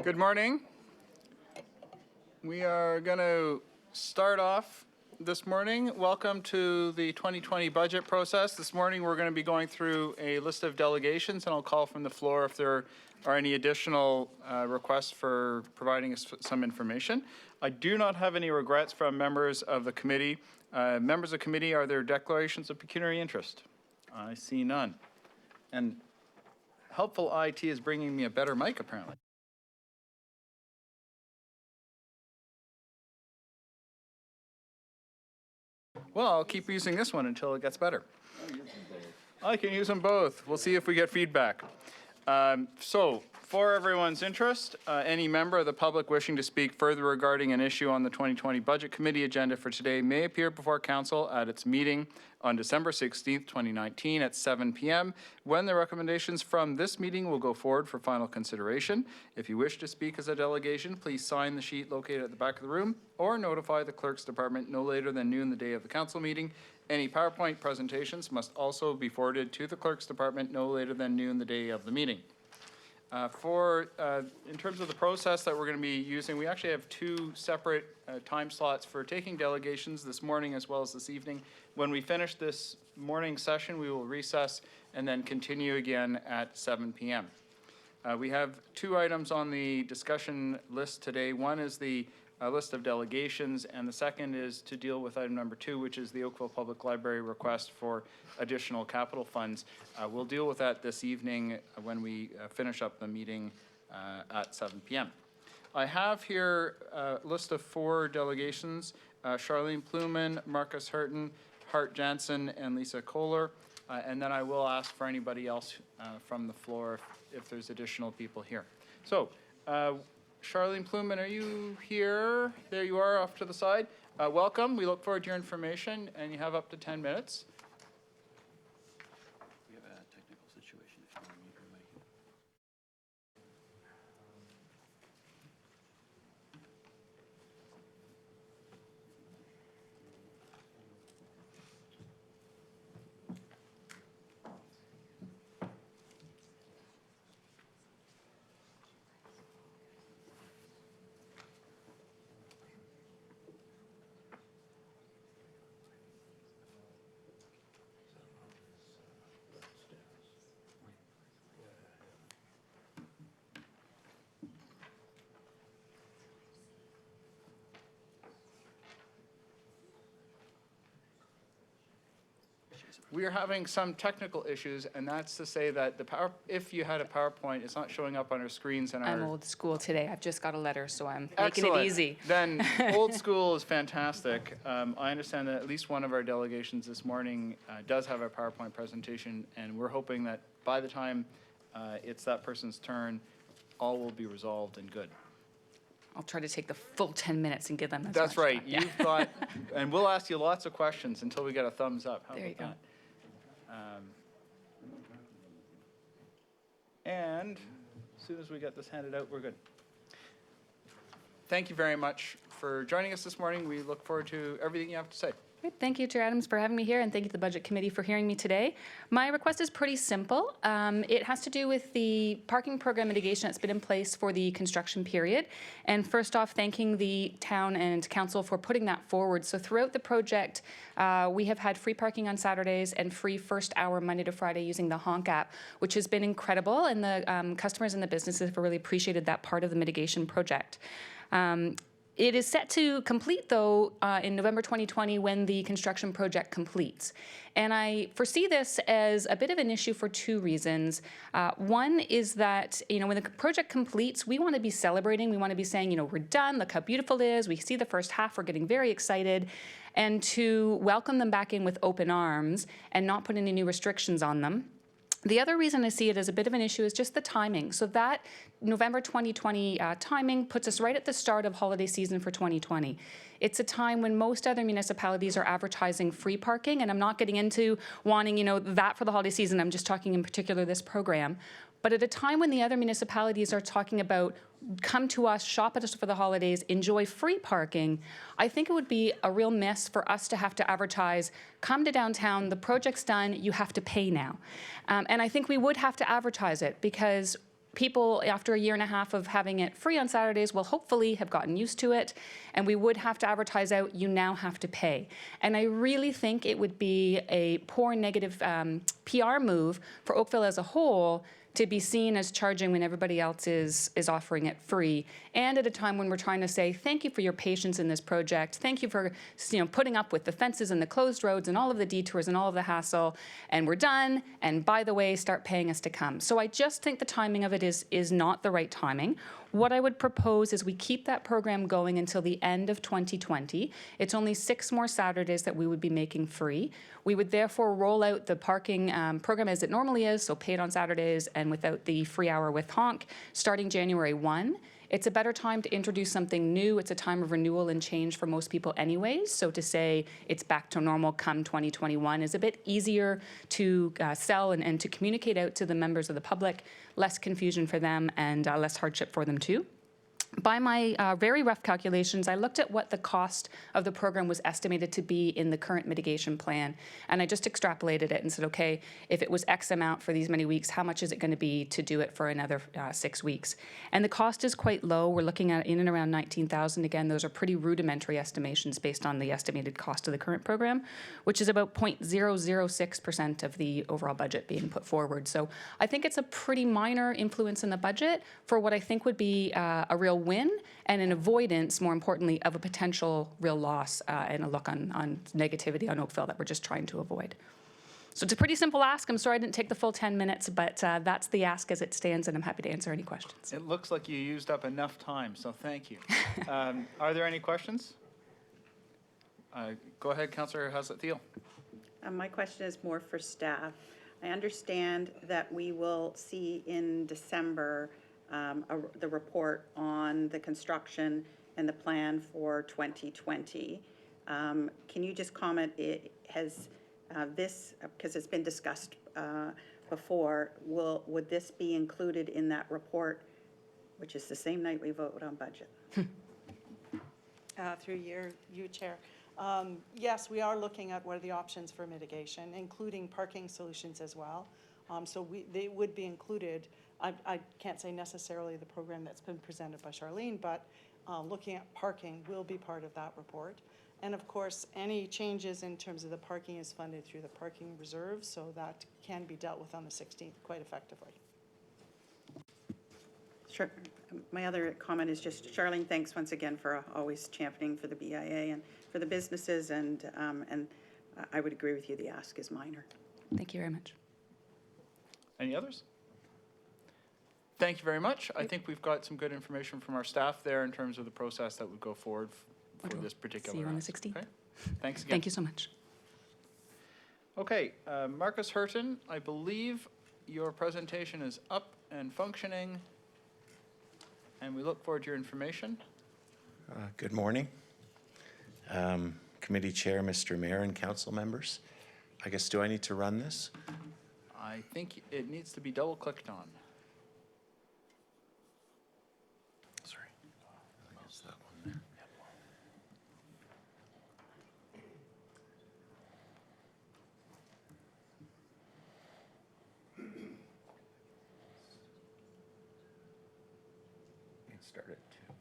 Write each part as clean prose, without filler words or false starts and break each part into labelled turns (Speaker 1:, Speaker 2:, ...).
Speaker 1: Good morning. We are going to start off this morning. Welcome to the 2020 budget process. This morning we're going to be going through a list of delegations, and I'll call from the floor if there are any additional requests for providing us some information. I do not have any regrets from members of the committee. Members of the committee, are there declarations of pecuniary interest? I see none. And helpful IT is bringing me a better mic, apparently. Well, I'll keep using this one until it gets better. I can use them both. We'll see if we get feedback. So, for everyone's interest, any member of the public wishing to speak further regarding an issue on the 2020 Budget Committee agenda for today may appear before Council at its meeting on December 16th, 2019 at 7 p.m. when the recommendations from this meeting will go forward for final consideration. If you wish to speak as a delegation, please sign the sheet located at the back of the room or notify the Clerk's Department no later than noon the day of the Council meeting. Any PowerPoint presentations must also be forwarded to the Clerk's Department no later than noon the day of the meeting. In terms of the process that we're going to be using, we actually have two separate time slots for taking delegations this morning as well as this evening. When we finish this morning session, we will recess and then continue again at 7 p.m. We have two items on the discussion list today. One is the list of delegations, and the second is to deal with item number 2, which is the Oakville Public Library request for additional capital funds. We'll deal with that this evening when we finish up the meeting at 7 p.m. I have here a list of 4 delegations, Charlene Pluman, Marcus Halton, Hart Jansen, and Lisa Kohler, and then I will ask for anybody else from the floor if there's additional people here. So, Charlene Pluman, are you here? There you are off to the side. Welcome. We look forward to your information, and you have up to 10 minutes.
Speaker 2: We have a technical situation if you want to mute your mic.
Speaker 1: We are having some technical issues, and that's to say that if you had a PowerPoint, it's not showing up on our screens. And
Speaker 3: I'm old school today. I've just got a letter, so I'm
Speaker 1: Excellent.
Speaker 3: making it easy.
Speaker 1: Then old school is fantastic. I understand that at least one of our delegations this morning does have a PowerPoint presentation, and we're hoping that by the time it's that person's turn, all will be resolved and good.
Speaker 3: I'll try to take the full 10 minutes and give them
Speaker 1: That's right.
Speaker 3: time. Yeah.
Speaker 1: You've got, and we'll ask you lots of questions until we get a thumbs up. How
Speaker 3: There you
Speaker 1: about
Speaker 3: go.
Speaker 1: that? And as soon as we get this handed out, we're good. Thank you very much for joining us this morning. We look forward to everything you have to say.
Speaker 3: Great. Thank you, Chair Adams, for having me here, and thank you to the Budget Committee for hearing me today. My request is pretty simple. It has to do with the parking program mitigation that's been in place for the construction period. And first off, thanking the town and council for putting that forward. So throughout the project, we have had free parking on Saturdays and free first hour Monday to Friday using the Honk app, which has been incredible, and the customers and the businesses have really appreciated that part of the mitigation project. It is set to complete, though, in November 2020 when the construction project completes. And I foresee this as a bit of an issue for 2 reasons. One is that, when the project completes, we want to be celebrating. We want to be saying, we're done. Look how beautiful it is. We see the first half. We're getting very excited. And to welcome them back in with open arms and not put any new restrictions on them. The other reason I see it as a bit of an issue is just the timing. So that November 2020 timing puts us right at the start of holiday season for 2020. It's a time when most other municipalities are advertising free parking, and I'm not getting into wanting, that for the holiday season. I'm just talking in particular this program. But at a time when the other municipalities are talking about come to us, shop at us for the holidays, enjoy free parking, I think it would be a real miss for us to have to advertise, come to downtown, the project's done, you have to pay now. And I think we would have to advertise it because people, after a year and a half of having it free on Saturdays, will hopefully have gotten used to it, and we would have to advertise out, you now have to pay. And I really think it would be a poor negative PR move for Oakville as a whole to be seen as charging when everybody else is offering it free, and at a time when we're trying to say, thank you for your patience in this project, thank you for putting up with the fences and the closed roads and all of the detours and all of the hassle, and we're done, and by the way, start paying us to come. So I just think the timing of it is not the right timing. What I would propose is we keep that program going until the end of 2020. It's only 6 more Saturdays that we would be making free. We would therefore roll out the parking program as it normally is, so paid on Saturdays and without the free hour with honk, starting January 1. It's a better time to introduce something new. It's a time of renewal and change for most people anyways. So to say it's back to normal come 2021 is a bit easier to sell and to communicate out to the members of the public, less confusion for them and less hardship for them too. By my very rough calculations, I looked at what the cost of the program was estimated to be in the current mitigation plan, and I just extrapolated it and said, okay, if it was X amount for these many weeks, how much is it going to be to do it for another 6 weeks? And the cost is quite low. We're looking at in and around $19,000. Again, those are pretty rudimentary estimations based on the estimated cost of the current program, which is about 0.006% of the overall budget being put forward. So I think it's a pretty minor influence in the budget for what I think would be a real win and an avoidance, more importantly, of a potential real loss and a look on negativity on Oakville that we're just trying to avoid. So it's a pretty simple ask. I'm sorry I didn't take the full 10 minutes, but that's the ask as it stands, and I'm happy to answer any questions.
Speaker 1: It looks like you used up enough time, so thank you. Are there any questions? Go ahead, Councillor Haslett-Thiel.
Speaker 4: My question is more for staff. I understand that we will see in December the report on the construction and the plan for 2020. Can you just comment, has this, because it's been discussed before, would this be included in that report, which is the same night we vote on budget?
Speaker 5: Through you, Chair. Yes, we are looking at what are the options for mitigation, including parking solutions as well. So they would be included. I can't say necessarily the program that's been presented by Charlene, but looking at parking will be part of that report. And of course, any changes in terms of the parking is funded through the parking reserve, so that can be dealt with on the 16th quite effectively.
Speaker 4: Sure. My other comment is just, Charlene, thanks once again for always championing for the BIA and for the businesses, and I would agree with you, the ask is minor.
Speaker 3: Thank you very much.
Speaker 1: Any others? Thank you very much. I think we've got some good information from our staff there in terms of the process that would go forward for this particular.
Speaker 3: See you on the
Speaker 1: ask.
Speaker 3: 16th.
Speaker 1: Okay. Thanks again.
Speaker 3: Thank you so much.
Speaker 1: Okay, Marcus Halton, I believe your presentation is up and functioning, and we look forward to your information.
Speaker 6: Good morning. Committee Chair, Mr. Mayor, and council members. I guess, do I need to run this?
Speaker 1: I think it needs to be double-clicked on.
Speaker 6: Sorry. Is that one there? It started too.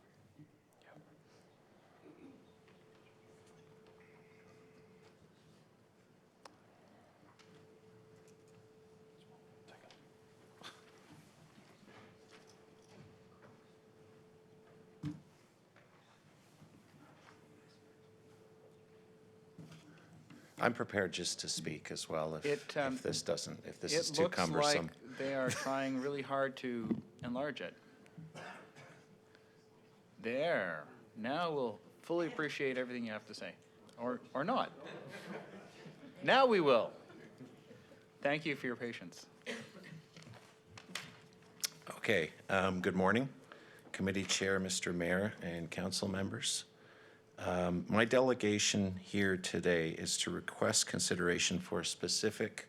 Speaker 6: I'm prepared just to speak as well if this doesn't, if this is too cumbersome.
Speaker 1: It looks like they are trying really hard to enlarge it. There. Now we'll fully appreciate everything you have to say. Or not. Now we will. Thank you for your patience.
Speaker 6: Okay, good morning, Committee Chair, Mr. Mayor, and council members. My delegation here today is to request consideration for a specific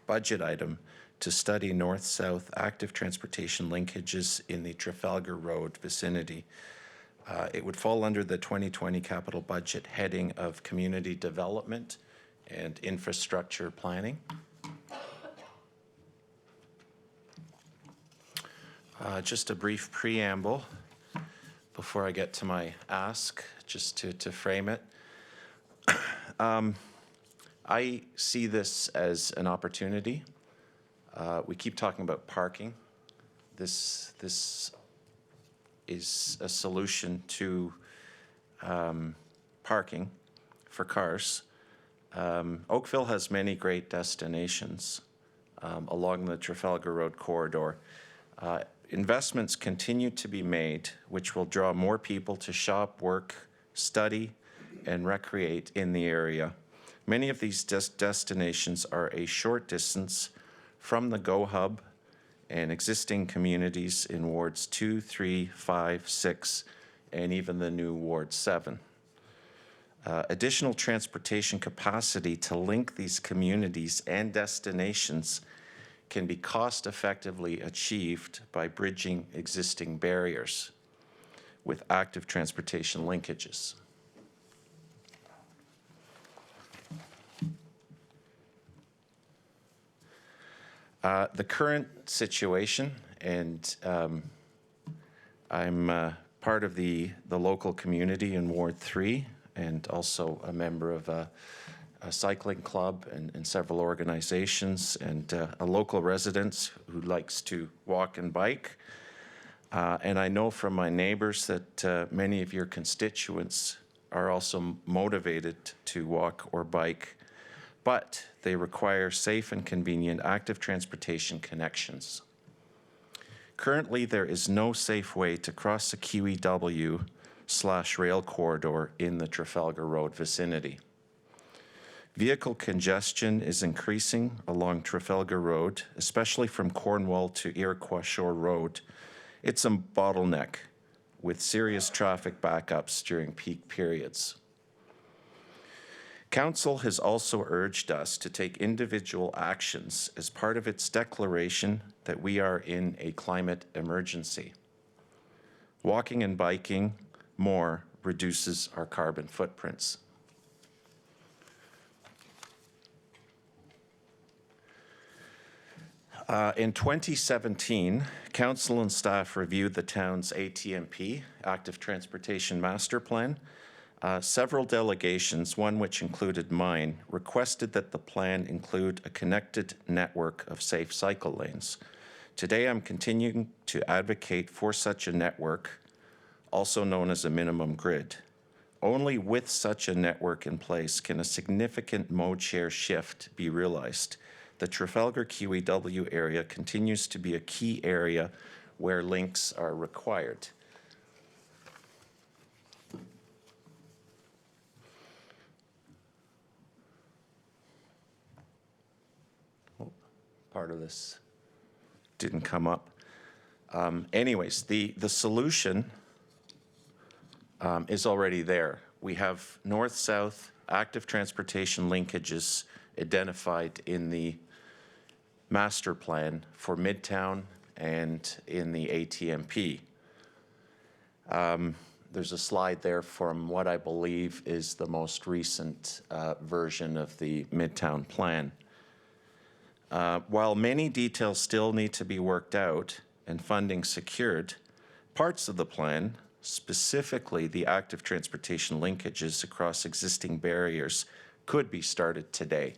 Speaker 6: budget item to study north-south active transportation linkages in the Trafalgar Road vicinity. It would fall under the 2020 capital budget heading of community development and infrastructure planning. Just a brief preamble before I get to my ask, just to frame it. I see this as an opportunity. We keep talking about parking. This is a solution to parking for cars. Oakville has many great destinations along the Trafalgar Road corridor. Investments continue to be made, which will draw more people to shop, work, study, and recreate in the area. Many of these destinations are a short distance from the Go Hub and existing communities in Wards 2, 3, 5, 6, and even the new Ward 7. Additional transportation capacity to link these communities and destinations can be cost-effectively achieved by bridging existing barriers with active transportation linkages. The current situation, and I'm part of the local community in Ward 3 and also a member of a cycling club and several organizations, and a local resident who likes to walk and bike. And I know from my neighbors that many of your constituents are also motivated to walk or bike, but they require safe and convenient active transportation connections. Currently, there is no safe way to cross the QEW/rail corridor in the Trafalgar Road vicinity. Vehicle congestion is increasing along Trafalgar Road, especially from Cornwall to Iroquois Shore Road. It's a bottleneck with serious traffic backups during peak periods. Council has also urged us to take individual actions as part of its declaration that we are in a climate emergency. Walking and biking more reduces our carbon footprints. In 2017, Council and staff reviewed the town's ATMP, Active Transportation Master Plan. Several delegations, one which included mine, requested that the plan include a connected network of safe cycle lanes. Today, I'm continuing to advocate for such a network, also known as a minimum grid. Only with such a network in place can a significant mode share shift be realized. The Trafalgar QEW area continues to be a key area where links are required. Oh, part of this didn't come up. Anyways, the solution is already there. We have north-south active transportation linkages identified in the master plan for Midtown and in the ATMP. There's a slide there from what I believe is the most recent version of the Midtown plan. While many details still need to be worked out and funding secured, parts of the plan, specifically the active transportation linkages across existing barriers, could be started today.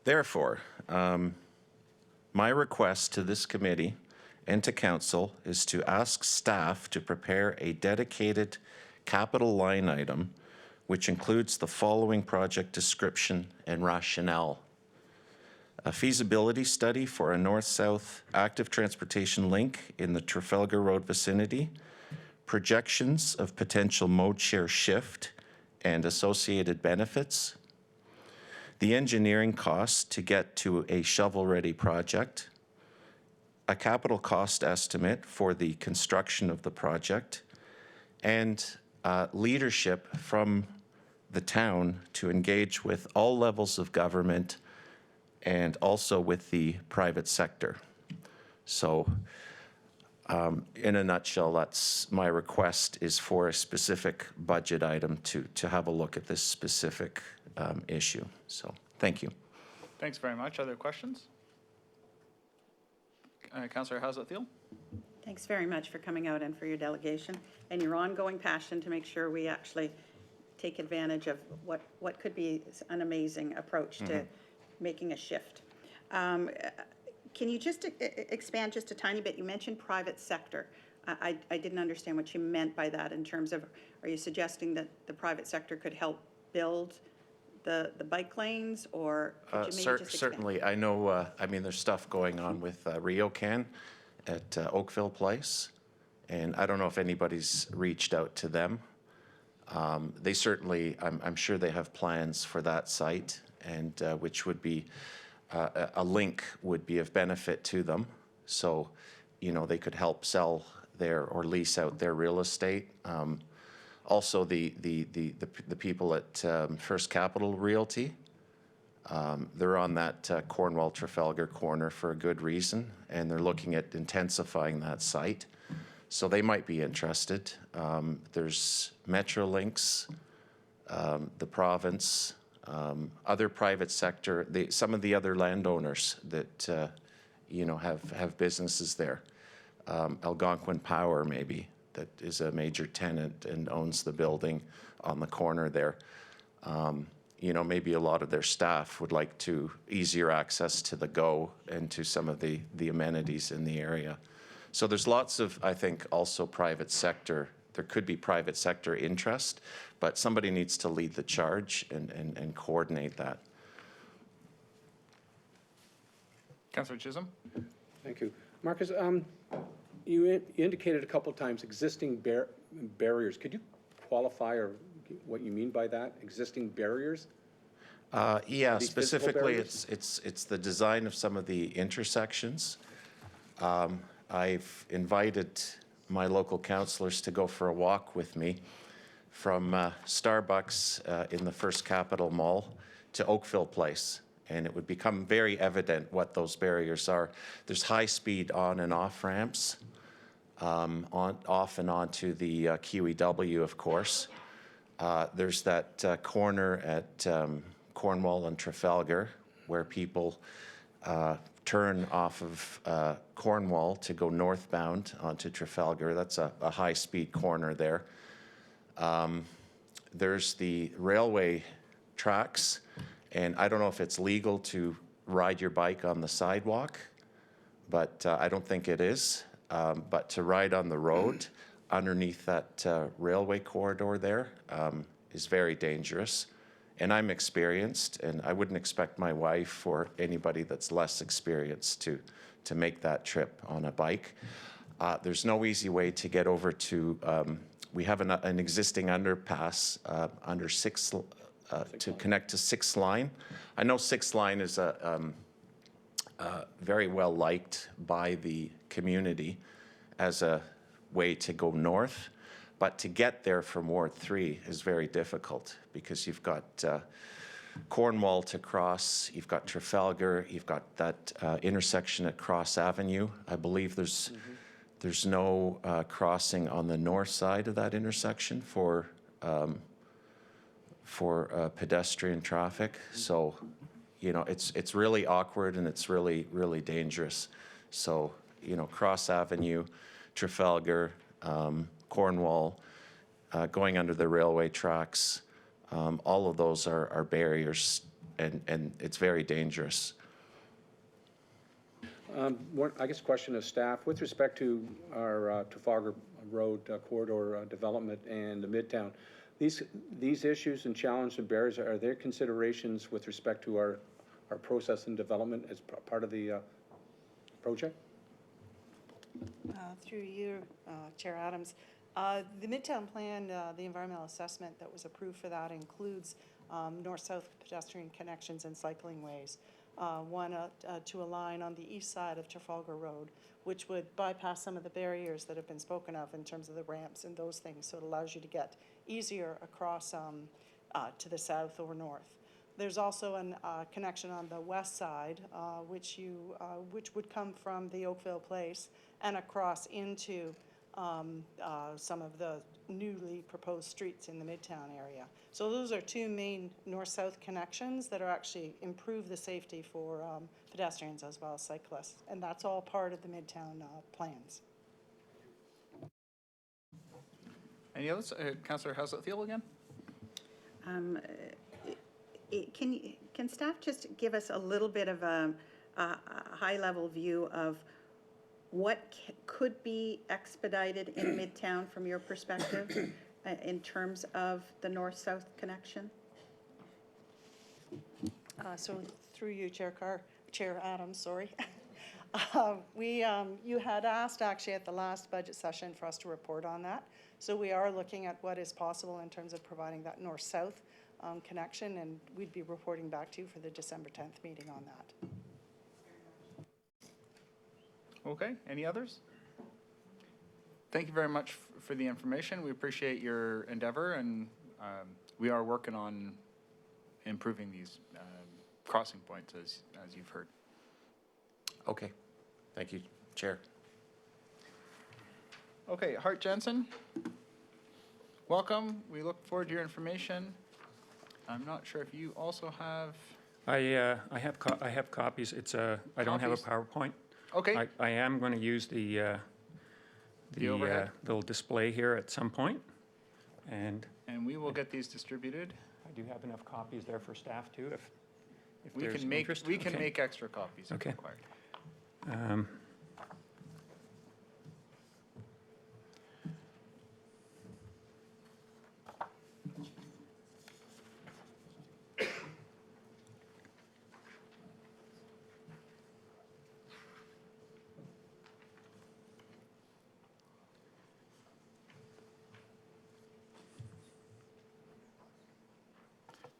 Speaker 6: Therefore, my request to this committee and to council is to ask staff to prepare a dedicated capital line item which includes the following project description and rationale. A feasibility study for a north-south active transportation link in the Trafalgar Road vicinity, projections of potential mode share shift and associated benefits, the engineering costs to get to a shovel-ready project, a capital cost estimate for the construction of the project, and leadership from the town to engage with all levels of government and also with the private sector. So in a nutshell, that's my request, is for a specific budget item to have a look at this specific issue. So thank you.
Speaker 1: Thanks very much. Other questions? Councillor Hazlet-Thiel?
Speaker 4: Thanks very much for coming out and for your delegation and your ongoing passion to make sure we actually take advantage of what could be an amazing approach to making a shift. Can you just expand just a tiny bit? You mentioned private sector. I didn't understand what you meant by that in terms of, are you suggesting that the private sector could help build the bike lanes, or could you maybe just expand?
Speaker 6: Certainly, I know, I mean, there's stuff going on with RioCan at Oakville Place, and I don't know if anybody's reached out to them. They certainly, I'm sure they have plans for that site, and which would be, a link would be of benefit to them. So, you know, they could help sell their, or lease out their real estate. Also, the people at First Capital Realty, they're on that Cornwall-Trafalgar corner for a good reason, and they're looking at intensifying that site. So they might be interested. There's Metrolinx, the province, other private sector, some of the other landowners that, you know, have businesses there. Algonquin Power, maybe, that is a major tenant and owns the building on the corner there. You know, maybe a lot of their staff would like to easier access to the GO and to some of the amenities in the area. So there's lots of, I think, also private sector. There could be private sector interest, but somebody needs to lead the charge and coordinate that.
Speaker 1: Councillor Chisholm?
Speaker 2: Thank you. Marcus, you indicated a couple of times existing barriers. Could you qualify or what you mean by that? Existing barriers?
Speaker 6: Yeah,
Speaker 2: These physical
Speaker 6: specifically,
Speaker 2: barriers?
Speaker 6: it's the design of some of the intersections. I've invited my local councillors to go for a walk with me from Starbucks in the First Capital Mall to Oakville Place, and it would become very evident what those barriers are. There's high-speed on and off ramps, off and onto the QEW, of course. There's that corner at Cornwall and Trafalgar where people turn off of Cornwall to go northbound onto Trafalgar. That's a high-speed corner there. There's the railway tracks, and I don't know if it's legal to ride your bike on the sidewalk, but I don't think it is. But to ride on the road underneath that railway corridor there is very dangerous. And I'm experienced, and I wouldn't expect my wife or anybody that's less experienced to make that trip on a bike. There's no easy way to get over to, we have an existing underpass under to connect to 6th Line. I know 6th Line is very well liked by the community as a way to go north. But to get there from Ward 3 is very difficult because you've got Cornwall to cross, you've got Trafalgar, you've got that intersection at Cross Avenue. I believe there's no crossing on the north side of that intersection for pedestrian traffic. So, you know, it's really awkward and it's really, really dangerous. So, you know, Cross Avenue, Trafalgar, Cornwall, going under the railway tracks, all of those are barriers, and it's very dangerous.
Speaker 2: I guess question of staff, with respect to our Trafalgar Road corridor development and the Midtown, these issues and challenges and barriers, are there considerations with respect to our process and development as part of the project?
Speaker 5: Through you, Chair Adams. The Midtown Plan, the environmental assessment that was approved for that includes north-south pedestrian connections and cycling ways. One to a line on the east side of Trafalgar Road, which would bypass some of the barriers that have been spoken of in terms of the ramps and those things, so it allows you to get easier across to the south or north. There's also a connection on the west side, which would come from the Oakville Place and across into some of the newly proposed streets in the Midtown area. So those are two main north-south connections that are actually improve the safety for pedestrians as well as cyclists. And that's all part of the Midtown plans.
Speaker 1: Any others? Councillor Haslett-Thiel again?
Speaker 4: Can staff just give us a little bit of a high-level view of what could be expedited in Midtown from your perspective in terms of the north-south connection?
Speaker 5: So through you, Chair Adams, sorry. You had asked actually at the last budget session for us to report on that. So we are looking at what is possible in terms of providing that north-south connection, and we'd be reporting back to you for the December 10th meeting on that.
Speaker 1: Okay, any others? Thank you very much for the information. We appreciate your endeavor, and we are working on improving these crossing points, as you've heard.
Speaker 6: Okay. Thank you, Chair.
Speaker 1: Okay, Hart Jensen, welcome. We look forward to your information. I'm not sure if you also have.
Speaker 7: I have copies. I don't have a
Speaker 1: Copies?
Speaker 7: PowerPoint.
Speaker 1: Okay,
Speaker 7: I am going to use the
Speaker 1: overhead?
Speaker 7: little display here at some point, and
Speaker 1: and we will get these distributed.
Speaker 7: I do have enough copies there for staff too, if
Speaker 1: We
Speaker 7: there's
Speaker 1: can make
Speaker 7: interest.
Speaker 1: we can
Speaker 7: Okay.
Speaker 1: make extra copies if
Speaker 7: Okay.
Speaker 1: required.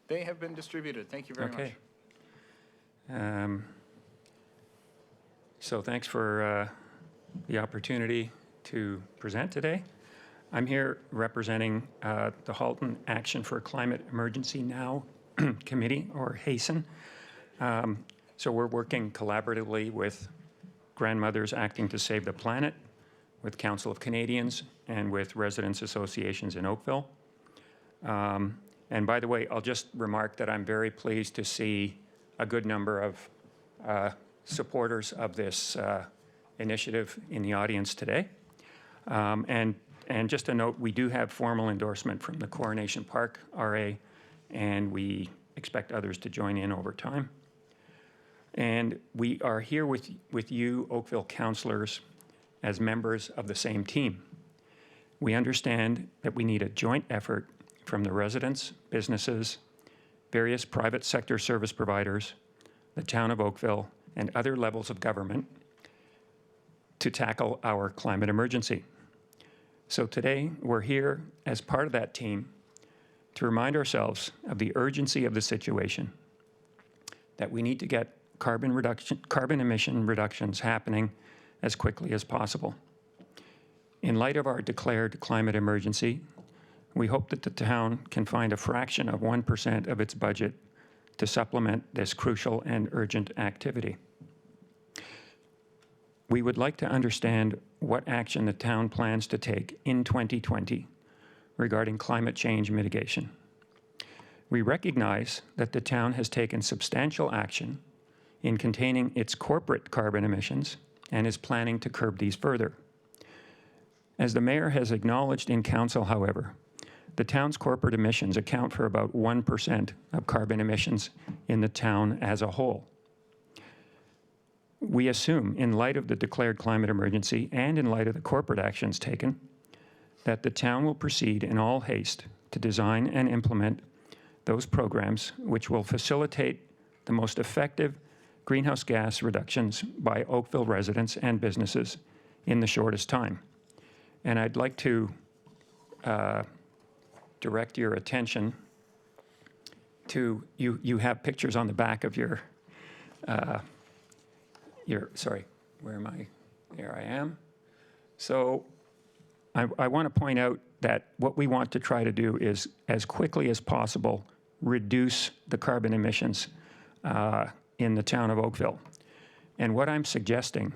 Speaker 1: They have been distributed. Thank you very much.
Speaker 7: Okay. So thanks for the opportunity to present today. I'm here representing the Halton Action for Climate Emergency Now Committee, or HASTEN. So we're working collaboratively with Grandmothers Acting to Save the Planet, with Council of Canadians, and with residents associations in Oakville. And by the way, I'll just remark that I'm very pleased to see a good number of supporters of this initiative in the audience today. And just a note, we do have formal endorsement from the Coronation Park RA, and we expect others to join in over time. And we are here with you, Oakville councillors, as members of the same team. We understand that we need a joint effort from the residents, businesses, various private sector service providers, the town of Oakville, and other levels of government to tackle our climate emergency. So today, we're here as part of that team to remind ourselves of the urgency of the situation, that we need to get carbon emission reductions happening as quickly as possible. In light of our declared climate emergency, we hope that the town can find a fraction of 1% of its budget to supplement this crucial and urgent activity. We would like to understand what action the town plans to take in 2020 regarding climate change mitigation. We recognize that the town has taken substantial action in containing its corporate carbon emissions and is planning to curb these further. As the mayor has acknowledged in council, however, the town's corporate emissions account for about 1% of carbon emissions in the town as a whole. We assume, in light of the declared climate emergency and in light of the corporate actions taken, that the town will proceed in all haste to design and implement those programs which will facilitate the most effective greenhouse gas reductions by Oakville residents and businesses in the shortest time. And I'd like to direct your attention to, you have pictures on the back of your, sorry, where am I? There I am. So I want to point out that what we want to try to do is, as quickly as possible, reduce the carbon emissions in the town of Oakville. And what I'm suggesting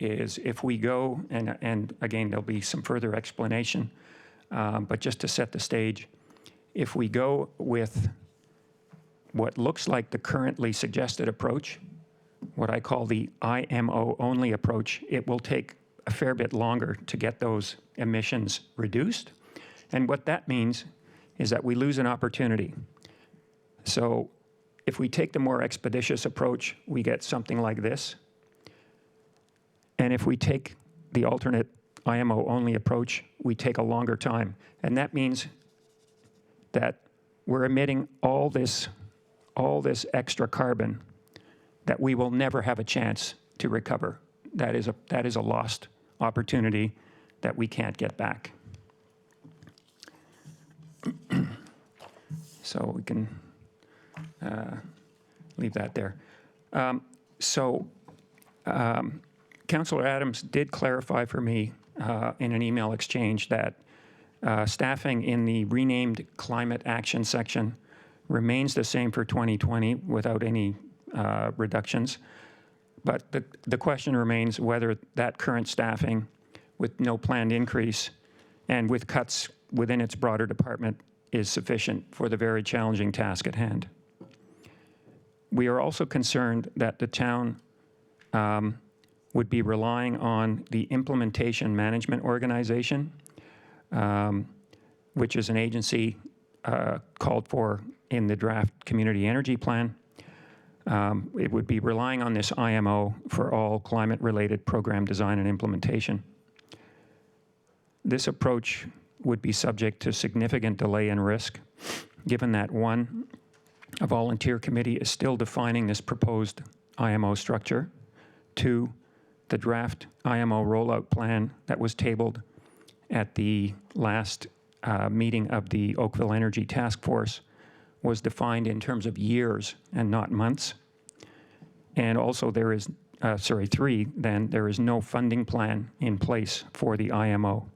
Speaker 7: is if we go, and again, there'll be some further explanation, but just to set the stage, if we go with what looks like the currently suggested approach, what I call the IMO-only approach, it will take a fair bit longer to get those emissions reduced. And what that means is that we lose an opportunity. So if we take the more expeditious approach, we get something like this. And if we take the alternate IMO-only approach, we take a longer time. And that means that we're emitting all this extra carbon that we will never have a chance to recover. That is a lost opportunity that we can't get back. So we can leave that there. Councillor Adams did clarify for me in an email exchange that staffing in the renamed climate action section remains the same for 2020 without any reductions. But the question remains whether that current staffing, with no planned increase and with cuts within its broader department, is sufficient for the very challenging task at hand. We are also concerned that the town would be relying on the Implementation Management Organization, which is an agency called for in the draft Community Energy Plan. It would be relying on this IMO for all climate-related program design and implementation. This approach would be subject to significant delay and risk, given that one, a volunteer committee is still defining this proposed IMO structure. Two, the draft IMO rollout plan that was tabled at the last meeting of the Oakville Energy Task Force was defined in terms of years and not months. And also there is, three, then there is no funding plan in place for the IMO.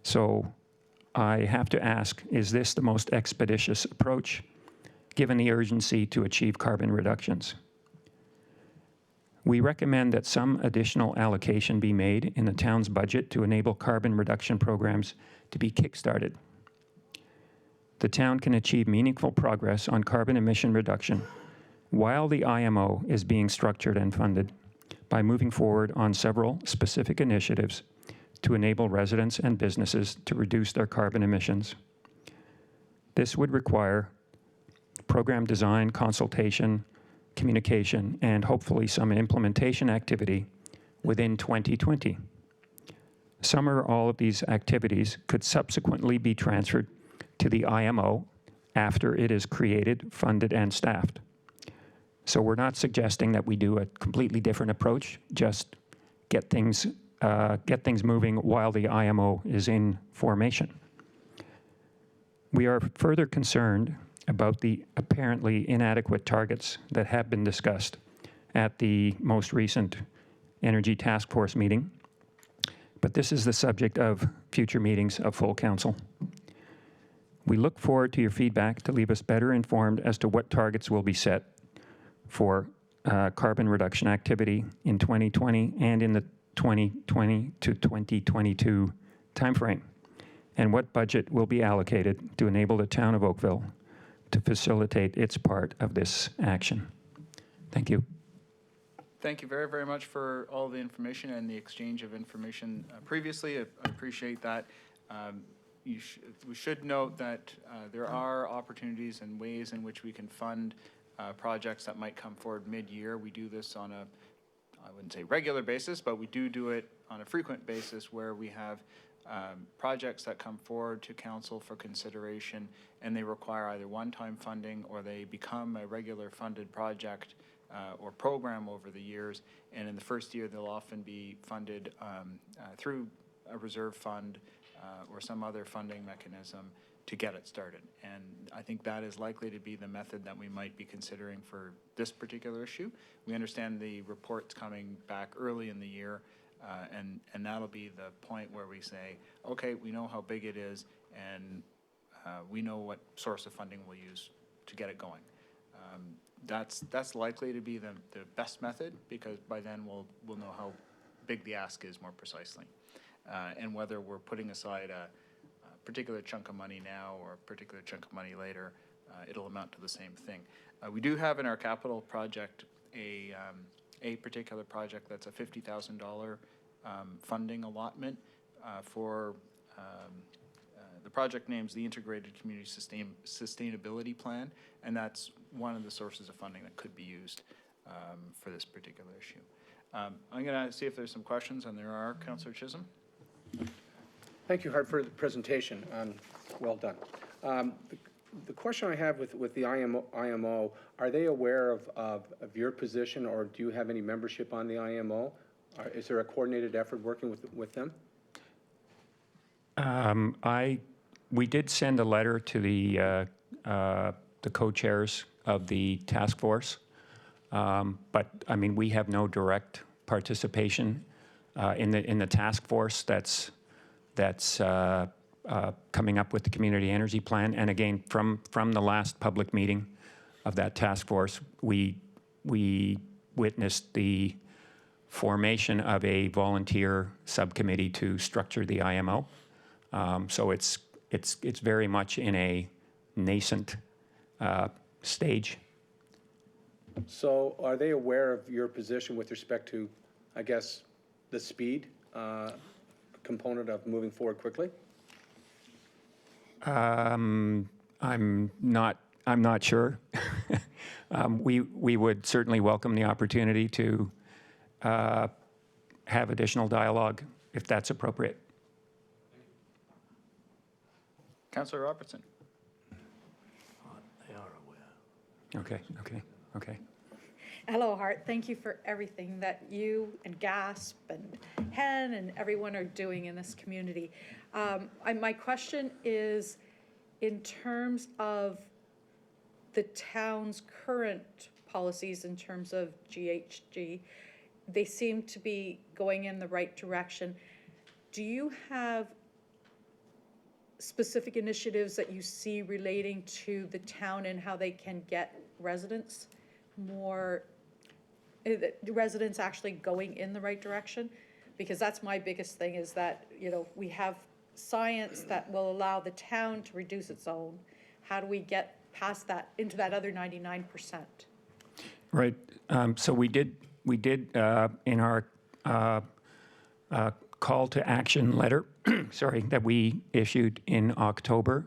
Speaker 7: So I have to ask, is this the most expeditious approach, given the urgency to achieve carbon reductions? We recommend that some additional allocation be made in the town's budget to enable carbon reduction programs to be kickstarted. The town can achieve meaningful progress on carbon emission reduction while the IMO is being structured and funded by moving forward on several specific initiatives to enable residents and businesses to reduce their carbon emissions. This would require program design, consultation, communication, and hopefully some implementation activity within 2020. Some or all of these activities could subsequently be transferred to the IMO after it is created, funded, and staffed. So we're not suggesting that we do a completely different approach, just get things moving while the IMO is in formation. We are further concerned about the apparently inadequate targets that have been discussed at the most recent Energy Task Force meeting, but this is the subject of future meetings of full council. We look forward to your feedback to leave us better informed as to what targets will be set for carbon reduction activity in 2020 and in the 2020 to 2022 timeframe, and what budget will be allocated to enable the town of Oakville to facilitate its part of this action. Thank you.
Speaker 1: Thank you very, very much for all the information and the exchange of information previously. I appreciate that. We should note that there are opportunities and ways in which we can fund projects that might come forward mid-year. We do this on a, I wouldn't say regular basis, but we do it on a frequent basis where we have projects that come forward to council for consideration, and they require either one-time funding or they become a regular funded project or program over the years. And in the first year, they'll often be funded through a reserve fund or some other funding mechanism to get it started. And I think that is likely to be the method that we might be considering for this particular issue. We understand the report's coming back early in the year, and that'll be the point where we say, okay, we know how big it is, and we know what source of funding we'll use to get it going. That's likely to be the best method, because by then we'll know how big the ask is more precisely. And whether we're putting aside a particular chunk of money now or a particular chunk of money later, it'll amount to the same thing. We do have in our capital project a particular project that's a $50,000 funding allotment for the project name's the Integrated Community Sustainability Plan, and that's one of the sources of funding that could be used for this particular issue. I'm going to see if there's some questions, and there are. Councillor Chisholm.
Speaker 2: Thank you, Hart, for the presentation. Well done. The question I have with the IMO, are they aware of your position, or do you have any membership on the IMO? Is there a coordinated effort working with them?
Speaker 7: We did send a letter to the co-chairs of the task force, but I mean, we have no direct participation in the task force that's coming up with the community energy plan. And again, from the last public meeting of that task force, we witnessed the formation of a volunteer subcommittee to structure the IMO. So it's very much in a nascent stage.
Speaker 2: So are they aware of your position with respect to, I guess, the speed component of moving forward quickly?
Speaker 7: I'm not sure. We would certainly welcome the opportunity to have additional dialogue if that's appropriate.
Speaker 1: Councillor Robertson.
Speaker 8: They are aware.
Speaker 7: Okay.
Speaker 9: Hello, Hart. Thank you for everything that you and GASP and HEN and everyone are doing in this community. My question is, in terms of the town's current policies in terms of GHG, they seem to be going in the right direction. Do you have specific initiatives that you see relating to the town and how they can get residents more, residents actually going in the right direction? Because that's my biggest thing, is that, you know, we have science that will allow the town to reduce its own. How do we get past that into that other 99%?
Speaker 7: Right. So we did in our call to action letter, sorry, that we issued in October,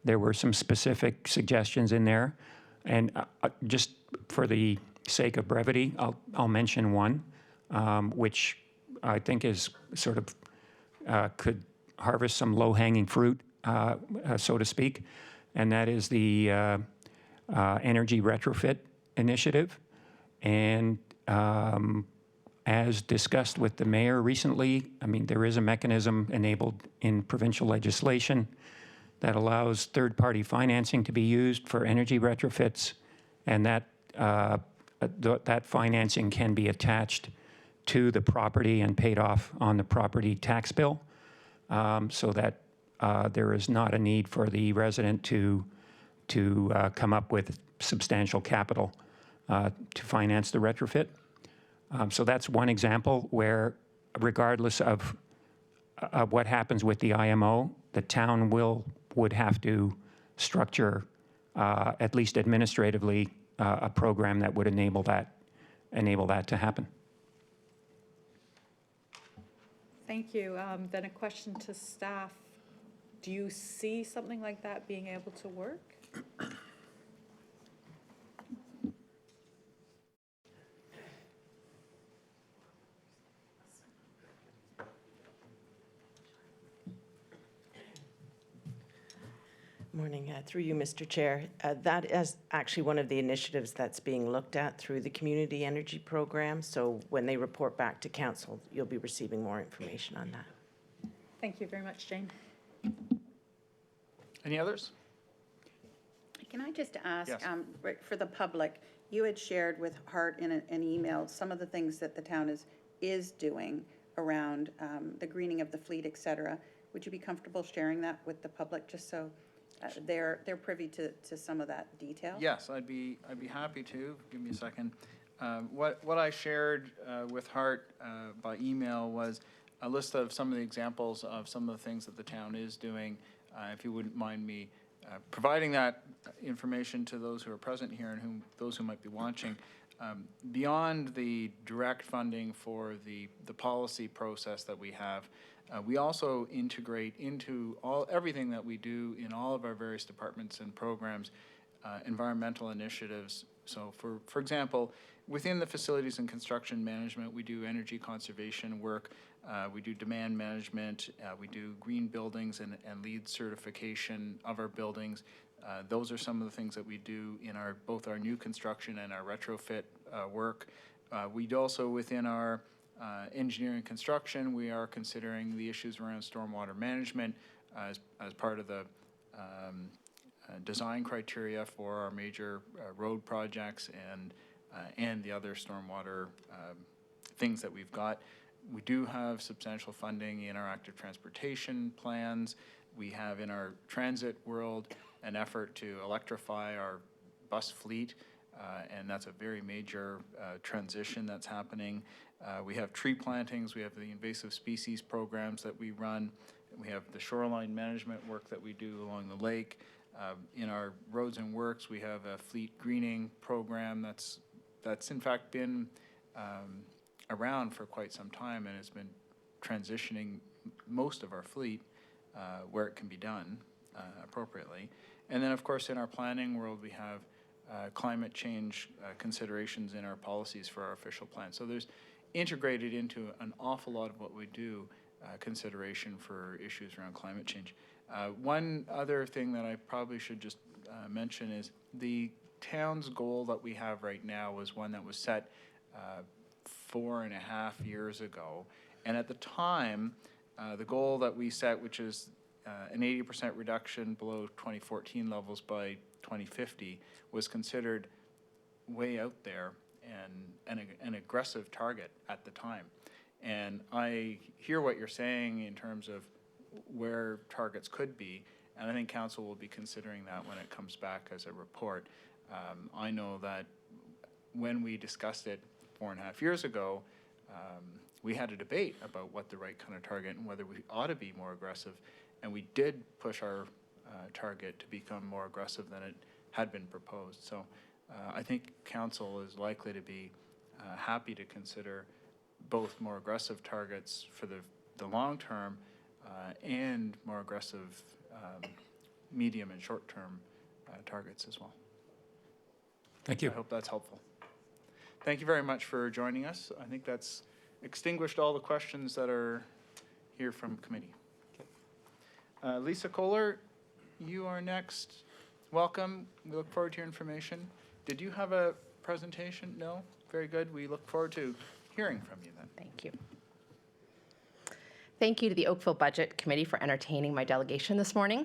Speaker 7: there were some specific suggestions in there. And just for the sake of brevity, I'll mention one, which I think is sort of could harvest some low-hanging fruit, so to speak, and that is the energy retrofit initiative. And as discussed with the mayor recently, I mean, there is a mechanism enabled in provincial legislation that allows third-party financing to be used for energy retrofits, and that that financing can be attached to the property and paid off on the property tax bill, so that there is not a need for the resident to come up with substantial capital to finance the retrofit. So that's one example where, regardless of what happens with the IMO, the town would have to structure, at least administratively, a program that would enable that to happen.
Speaker 9: Thank you. Then a question to staff. Do you see something like that being able to work?
Speaker 8: Morning. Through you, Mr. Chair. That is actually one of the initiatives that's being looked at through the Community Energy Program. So when they report back to council, you'll be receiving more information on that.
Speaker 9: Thank you very much, Jane.
Speaker 1: Any others?
Speaker 4: Can I just ask,
Speaker 1: Yes.
Speaker 4: right, for the public, you had shared with Hart in an email some of the things that the town is doing around the greening of the fleet, et cetera. Would you be comfortable sharing that with the public, just so they're privy to some of that detail?
Speaker 1: Yes, I'd be happy to. Give me a second. What I shared with Hart by email was a list of some of the examples of some of the things that the town is doing. If you wouldn't mind me providing that information to those who are present here and those who might be watching. Beyond the direct funding for the policy process that we have, we also integrate into everything that we do in all of our various departments and programs, environmental initiatives. So for example, within the facilities and construction management, we do energy conservation work, we do demand management, we do green buildings and LEED certification of our buildings. Those are some of the things that we do in both our new construction and our retrofit work. We also, within our engineering construction, we are considering the issues around stormwater management as part of the design criteria for our major road projects and the other stormwater things that we've got. We do have substantial funding in our active transportation plans. We have in our transit world an effort to electrify our bus fleet, and that's a very major transition that's happening. We have tree plantings, we have the invasive species programs that we run, we have the shoreline management work that we do along the lake. In our roads and works, we have a fleet greening program that's in fact been around for quite some time and has been transitioning most of our fleet where it can be done appropriately. And then, of course, in our planning world, we have climate change considerations in our policies for our official plan. So there's integrated into an awful lot of what we do consideration for issues around climate change. One other thing that I probably should just mention is the town's goal that we have right now was one that was set 4.5 years ago. And at the time, the goal that we set, which is an 80% reduction below 2014 levels by 2050, was considered way out there and an aggressive target at the time. And I hear what you're saying in terms of where targets could be, and I think council will be considering that when it comes back as a report. I know that when we discussed it 4.5 years ago, we had a debate about what the right kind of target and whether we ought to be more aggressive, and we did push our target to become more aggressive than it had been proposed. So I think council is likely to be happy to consider both more aggressive targets for the long term and more aggressive medium and short term targets as well.
Speaker 7: Thank you.
Speaker 1: I hope that's helpful. Thank you very much for joining us. I think that's extinguished all the questions that are here from committee. Lisa Kohler, you are next. Welcome. We look forward to your information. Did you have a presentation? No? Very good. We look forward to hearing from you then.
Speaker 10: Thank you. Thank you to the Oakville Budget Committee for entertaining my delegation this morning.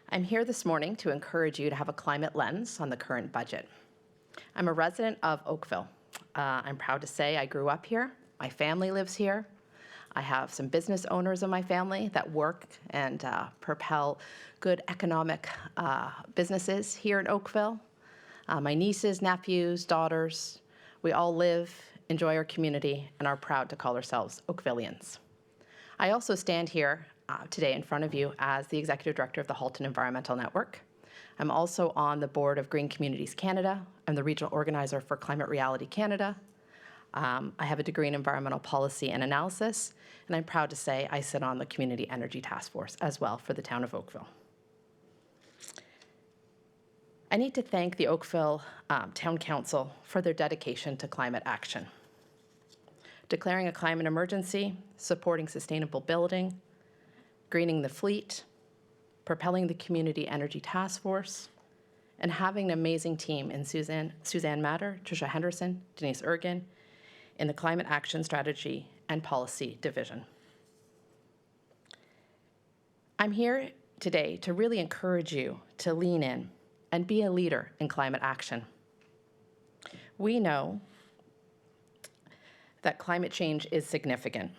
Speaker 10: I'm here this morning to encourage you to have a climate lens on the current budget. I'm a resident of Oakville. I'm proud to say I grew up here. My family lives here. I have some business owners in my family that work and propel good economic businesses here in Oakville. My nieces, nephews, daughters, we all live, enjoy our community, and are proud to call ourselves Oakvillians. I also stand here today in front of you as the Executive Director of the Halton Environmental Network. I'm also on the board of Green Communities Canada. I'm the regional organizer for Climate Reality Canada. I have a degree in environmental policy and analysis, and I'm proud to say I sit on the Community Energy Task Force as well for the town of Oakville. I need to thank the Oakville Town Council for their dedication to climate action. Declaring a climate emergency, supporting sustainable building, greening the fleet, propelling the Community Energy Task Force, and having an amazing team in Suzanne Matter, Tricia Henderson, Denise Ergin, in the Climate Action Strategy and Policy Division. I'm here today to really encourage you to lean in and be a leader in climate action. We know that climate change is significant.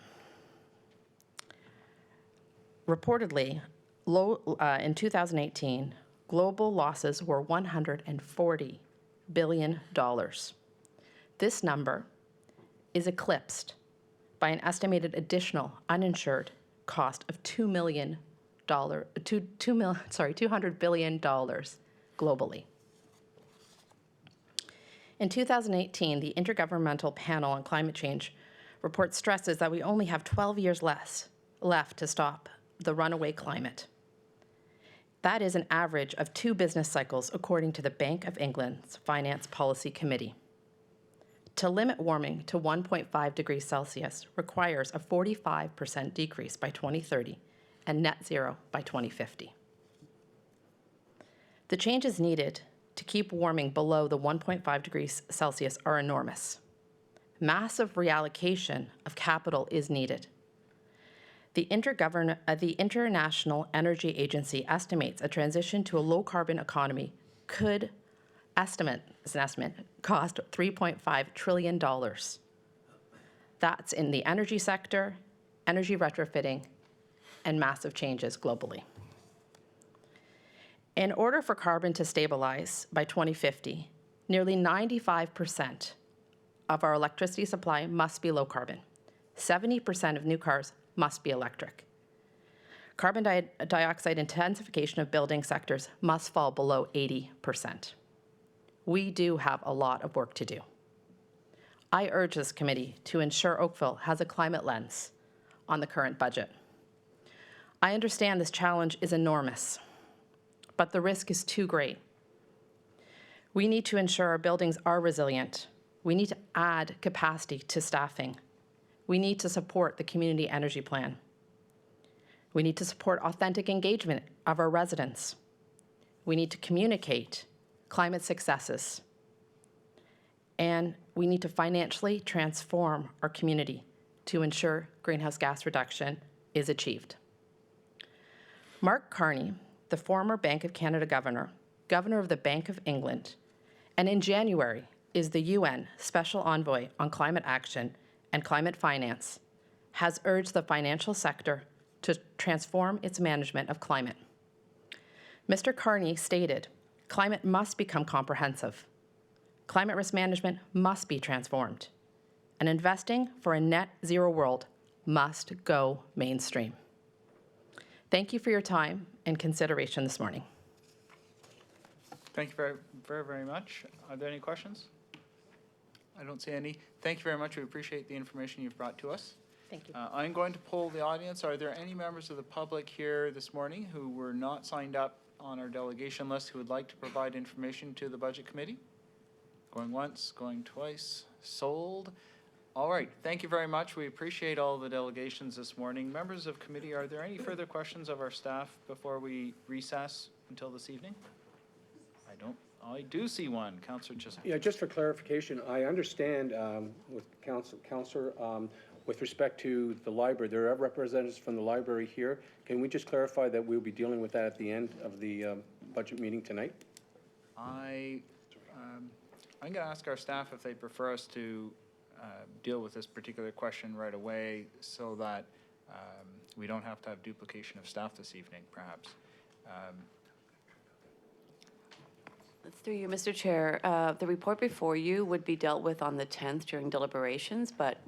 Speaker 10: Reportedly, in 2018, global losses were $140 billion. This number is eclipsed by an estimated additional uninsured cost of $200 billion globally. In 2018, the Intergovernmental Panel on Climate Change report stresses that we only have 12 years left to stop the runaway climate. That is an average of 2 business cycles, according to the Bank of England's Finance Policy Committee. To limit warming to 1.5 degrees Celsius requires a 45% decrease by 2030 and net zero by 2050. The changes needed to keep warming below the 1.5 degrees Celsius are enormous. Massive reallocation of capital is needed. The International Energy Agency estimates a transition to a low-carbon economy could cost $3.5 trillion. That's in the energy sector, energy retrofitting, and massive changes globally. In order for carbon to stabilize by 2050, nearly 95% of our electricity supply must be low carbon. 70% of new cars must be electric. Carbon dioxide intensification of building sectors must fall below 80%. We do have a lot of work to do. I urge this committee to ensure Oakville has a climate lens on the current budget. I understand this challenge is enormous, but the risk is too great. We need to ensure our buildings are resilient. We need to add capacity to staffing. We need to support the community energy plan. We need to support authentic engagement of our residents. We need to communicate climate successes. And we need to financially transform our community to ensure greenhouse gas reduction is achieved. Mark Carney, the former Bank of Canada governor, governor of the Bank of England, and in January is the UN Special Envoy on Climate Action and Climate Finance, has urged the financial sector to transform its management of climate. Mr. Carney stated, climate must become comprehensive. Climate risk management must be transformed. And investing for a net zero world must go mainstream. Thank you for your time and consideration this morning.
Speaker 1: Thank you very, very, very much. Are there any questions? I don't see any. Thank you very much. We appreciate the information you've brought to us.
Speaker 10: Thank you.
Speaker 1: I'm going to poll the audience. Are there any members of the public here this morning who were not signed up on our delegation list who would like to provide information to the Budget Committee? Going once, going twice, sold. All right, thank you very much. We appreciate all the delegations this morning. Members of committee, are there any further questions of our staff before we recess until this evening? I do see one. Councillor Chisholm.
Speaker 2: Yeah, just for clarification, I understand with Councillor, with respect to the library, there are representatives from the library here. Can we just clarify that we'll be dealing with that at the end of the budget meeting tonight?
Speaker 1: I'm going to ask our staff if they prefer us to deal with this particular question right away so that we don't have to have duplication of staff this evening, perhaps.
Speaker 11: Through you, Mr. Chair, the report before you would be dealt with on the 10th during deliberations, but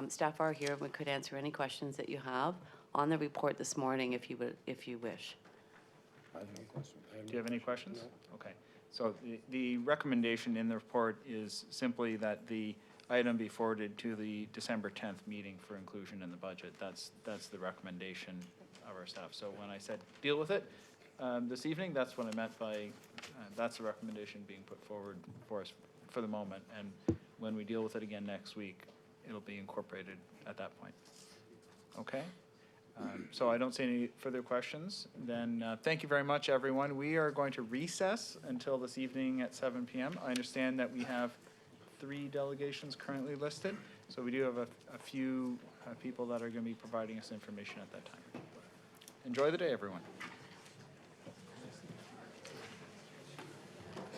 Speaker 11: staff are here and we could answer any questions that you have on the report this morning if you wish.
Speaker 2: I have no question.
Speaker 1: Do you have any questions?
Speaker 2: No.
Speaker 1: Okay. So the recommendation in the report is simply that the item be forwarded to the December 10th meeting for inclusion in the budget. That's the recommendation of our staff. So when I said deal with it this evening, that's what I meant by that's the recommendation being put forward for us for the moment. And when we deal with it again next week, it'll be incorporated at that point. Okay? So I don't see any further questions. Then thank you very much, everyone. We are going to recess until this evening at 7 p.m. I understand that we have 3 delegations currently listed, so we do have a few people that are going to be providing us information at that time. Enjoy the day, everyone.